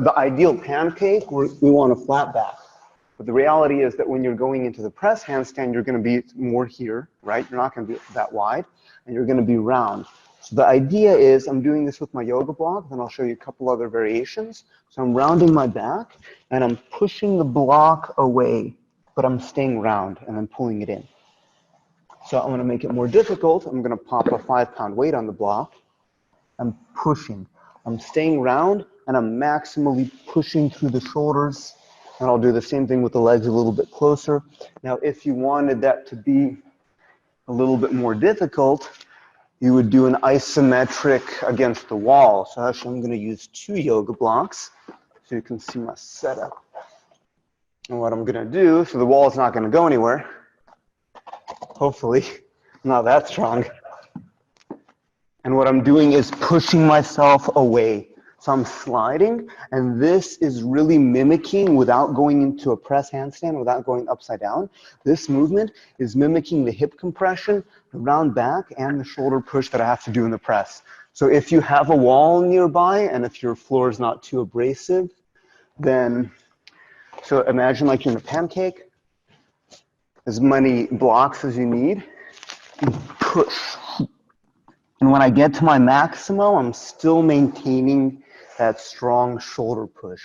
the ideal pancake, we want a flat back. But the reality is that when you're going into the press handstand, you're going to be more here, right? You're not going to be that wide, and you're going to be round. So the idea is I'm doing this with my yoga block, then I'll show you a couple other variations. So I'm rounding my back, and I'm pushing the block away, but I'm staying round, and I'm pulling it in. So I'm going to make it more difficult. I'm going to pop a 5-pound weight on the block. I'm pushing. I'm staying round, and I'm maximally pushing through the shoulders. And I'll do the same thing with the legs a little bit closer. Now, if you wanted that to be a little bit more difficult, you would do an isometric against the wall. So actually, I'm going to use 2 yoga blocks so you can see my setup. And what I'm going to do, so the wall is not going to go anywhere. Hopefully, not that strong. And what I'm doing is pushing myself away. So I'm sliding, and this is really mimicking, without going into a press handstand, without going upside down, this movement is mimicking the hip compression, the round back, and the shoulder push that I have to do in the press. So if you have a wall nearby, and if your floor is not too abrasive, then, so imagine like you're in a pancake, as many blocks as you need, and push. And when I get to my maximum, I'm still maintaining that strong shoulder push.